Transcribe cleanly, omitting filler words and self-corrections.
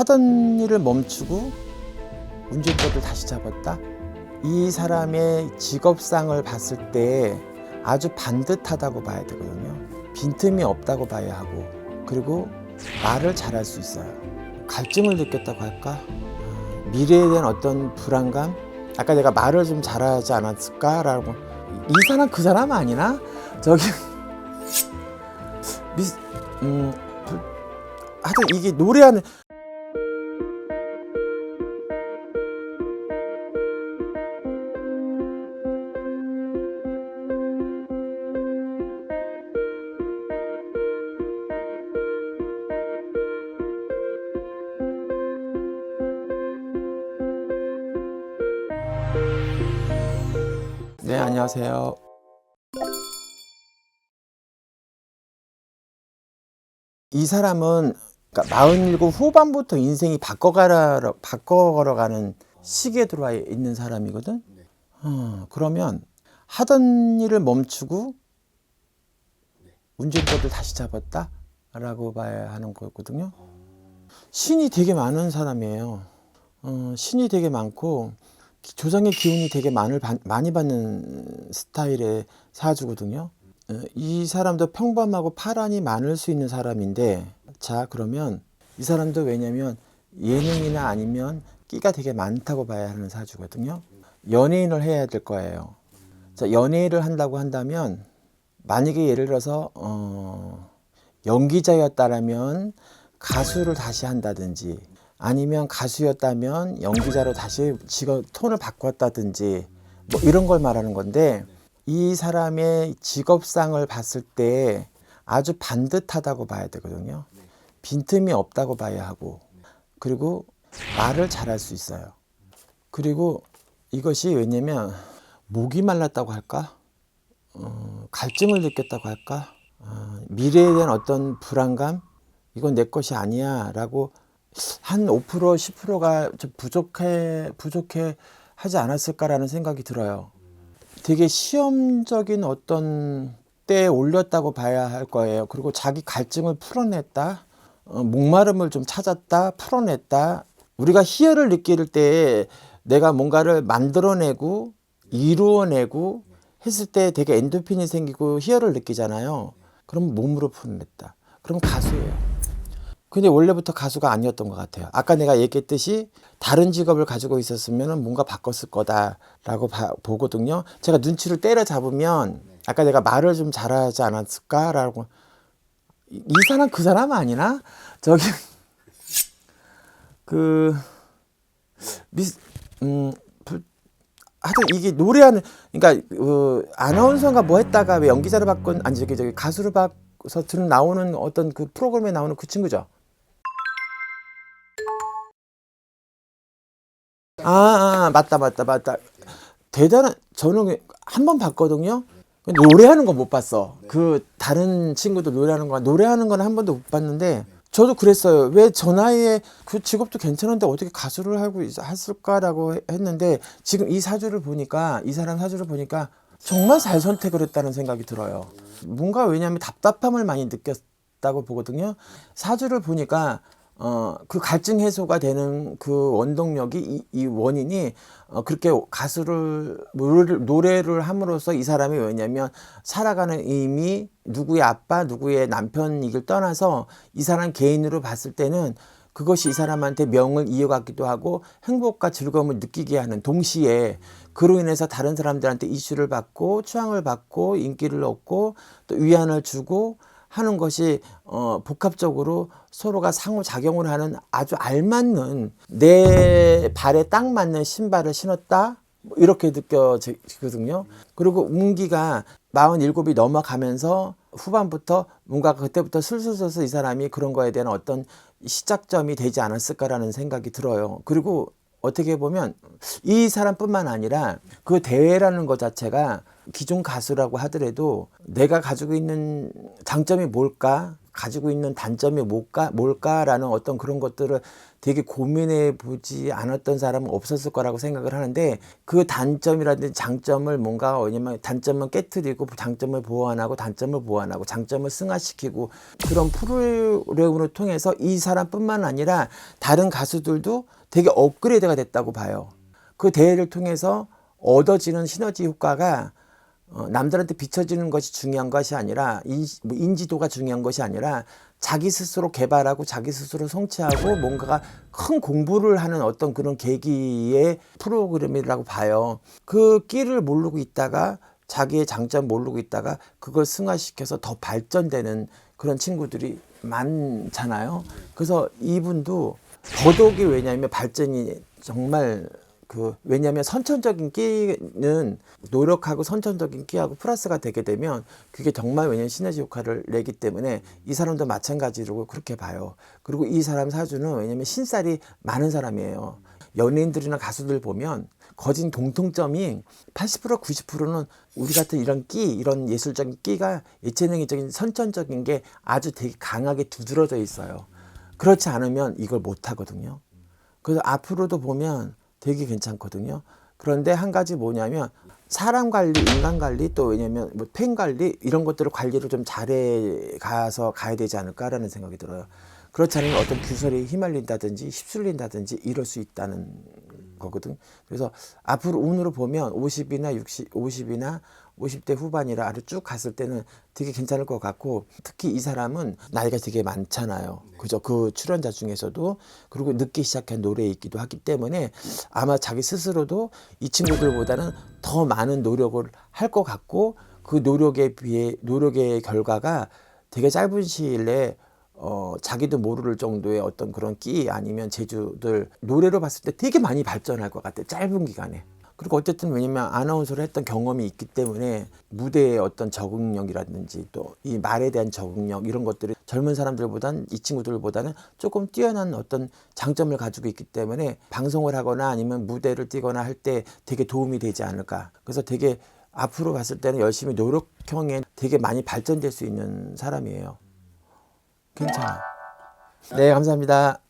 하던 일을 멈추고 운전법을 다시 잡았다? 이 사람의 직업상을 봤을 때 아주 반듯하다고 봐야 되거든요. 빈틈이 없다고 봐야 하고, 그리고 말을 잘할 수 있어요. 갈증을 느꼈다고 할까? 미래에 대한 어떤 불안감? 아까 내가 말을 좀 잘하지 않았을까라고. 이 사람 그 사람 아니나? 저기 하여튼 이게 노래하는 네, 안녕하세요. 이 사람은 그러니까 47 후반부터 인생이 바꿔가는 시기에 들어와 있는 사람이거든. 그러면 하던 일을 멈추고 운전법을 다시 잡았다라고 봐야 하는 거거든요. 신이 되게 많은 사람이에요. 신이 되게 많고 조상의 기운이 되게 많이 받는 스타일의 사주거든요. 이 사람도 평범하고 파란이 많을 수 있는 사람인데, 자, 그러면 이 사람도 왜냐면 예능이나 아니면 끼가 되게 많다고 봐야 하는 사주거든요. 연예인을 해야 될 거예요. 자, 연예인을 한다고 한다면 만약에 예를 들어서 연기자였다면 가수를 다시 한다든지, 아니면 가수였다면 연기자로 다시 직업 톤을 바꿨다든지, 뭐 이런 걸 말하는 건데, 이 사람의 직업상을 봤을 때 아주 반듯하다고 봐야 되거든요. 빈틈이 없다고 봐야 하고, 그리고 말을 잘할 수 있어요. 그리고 이것이 왜냐면 목이 말랐다고 할까? 갈증을 느꼈다고 할까? 미래에 대한 어떤 불안감? 이건 내 것이 아니야 라고 한 5% 10%가 좀 부족해 하지 않았을까라는 생각이 들어요. 되게 시험적인 어떤 때에 올렸다고 봐야 할 거예요. 그리고 자기 갈증을 풀어냈다, 목마름을 좀 찾았다, 풀어냈다. 우리가 희열을 느낄 때 내가 뭔가를 만들어내고 이루어내고 했을 때 되게 엔도핀이 생기고 희열을 느끼잖아요. 그럼 몸으로 풀어냈다. 그럼 가수예요. 근데 원래부터 가수가 아니었던 것 같아요. 아까 내가 얘기했듯이 다른 직업을 가지고 있었으면 뭔가 바꿨을 거다라고 보거든요. 제가 눈치를 때려잡으면 아까 내가 말을 좀 잘하지 않았을까라고. 이 사람 그 사람 아니나? 저기 하여튼 이게 노래하는, 그러니까 아나운서가 뭐 했다가 왜 연기자를 바꾼, 아니 저기 가수를 바꿔서 나오는 어떤 그 프로그램에 나오는 그 친구죠. 맞다. 대단한, 저는 한 번 봤거든요. 근데 노래하는 건 못 봤어. 그 다른 친구도 노래하는 건 한 번도 못 봤는데, 저도 그랬어요. 왜 저 나이에 그 직업도 괜찮은데 어떻게 가수를 하고 했을까라고 했는데, 지금 이 사람 사주를 보니까 정말 잘 선택을 했다는 생각이 들어요. 뭔가 왜냐하면 답답함을 많이 느꼈다고 보거든요. 사주를 보니까 그 갈증 해소가 되는 그 원동력이 이 원인이 그렇게 노래를 함으로써 이 사람이 왜냐면 살아가는 의미, 누구의 아빠, 누구의 남편이길 떠나서 이 사람 개인으로 봤을 때는 그것이 이 사람한테 명을 이어가기도 하고 행복과 즐거움을 느끼게 하는 동시에, 그로 인해서 다른 사람들한테 이슈를 받고 추앙을 받고 인기를 얻고 또 위안을 주고 하는 것이 복합적으로 서로가 상호작용을 하는 아주 알맞는, 내 발에 딱 맞는 신발을 신었다, 뭐 이렇게 느껴지거든요. 그리고 운기가 47이 넘어가면서 후반부터 뭔가 그때부터 슬슬 이 사람이 그런 거에 대한 어떤 시작점이 되지 않았을까라는 생각이 들어요. 그리고 어떻게 보면 이 사람뿐만 아니라 그 대회라는 것 자체가 기존 가수라고 하더라도 내가 가지고 있는 장점이 뭘까? 가지고 있는 단점이 뭘까라는 어떤 그런 것들을 되게 고민해 보지 않았던 사람은 없었을 거라고 생각을 하는데, 그 단점이라든지 장점을 뭔가, 왜냐면 단점은 깨트리고 장점을 보완하고 단점을 보완하고 장점을 승화시키고, 그런 프로그램을 통해서 이 사람뿐만 아니라 다른 가수들도 되게 업그레이드가 됐다고 봐요. 그 대회를 통해서 얻어지는 시너지 효과가 남들한테 비춰지는 것이 중요한 것이 아니라 인지도가 중요한 것이 아니라 자기 스스로 개발하고 자기 스스로 성취하고 뭔가가 큰 공부를 하는 어떤 그런 계기의 프로그램이라고 봐요. 그 끼를 모르고 있다가 자기의 장점 모르고 있다가 그걸 승화시켜서 더 발전되는 그런 친구들이 많잖아요. 그래서 이분도 더더욱이, 왜냐하면 발전이 정말 왜냐하면 선천적인 끼는 노력하고 선천적인 끼하고 플러스가 되게 되면 그게 정말, 왜냐하면 시너지 효과를 내기 때문에 이 사람도 마찬가지로 그렇게 봐요. 그리고 이 사람 사주는, 왜냐하면 신살이 많은 사람이에요. 연예인들이나 가수들 보면 거진 공통점이 80% 90%는 우리 같은 이런 이런 예술적인 끼가 예체능적인 선천적인 게 아주 되게 강하게 두드러져 있어요. 그렇지 않으면 이걸 못 하거든요. 그래서 앞으로도 보면 되게 괜찮거든요. 그런데 한 가지 뭐냐면 사람 관리, 인간 관리, 또 왜냐면 팬 관리, 이런 것들을 관리를 좀 잘해 가야 되지 않을까라는 생각이 들어요. 그렇지 않으면 어떤 규설에 휘말린다든지 휩쓸린다든지 이럴 수 있다는 거거든. 그래서 앞으로 운으로 보면 50이나 50대 후반이라 아래 쭉 갔을 때는 되게 괜찮을 것 같고, 특히 이 사람은 나이가 되게 많잖아요. 그죠? 그 출연자 중에서도. 그리고 늦게 시작한 노래이기도 하기 때문에 아마 자기 스스로도 이 친구들보다는 더 많은 노력을 할 것 같고, 그 노력의 결과가 되게 짧은 시일 내에 자기도 모를 정도의 어떤 그런 끼 아니면 재주들 노래로 봤을 때 되게 많이 발전할 것 같아, 짧은 기간에. 그리고 어쨌든 왜냐면 아나운서를 했던 경험이 있기 때문에 무대의 어떤 적응력이라든지 또 이 말에 대한 적응력, 이런 것들이 젊은 사람들보다는, 이 친구들보다는 조금 뛰어난 어떤 장점을 가지고 있기 때문에 방송을 하거나 아니면 무대를 뛰거나 할 때 되게 도움이 되지 않을까. 그래서 되게 앞으로 봤을 때는 열심히 노력형에 되게 많이 발전될 수 있는 사람이에요. 괜찮아. 네, 감사합니다.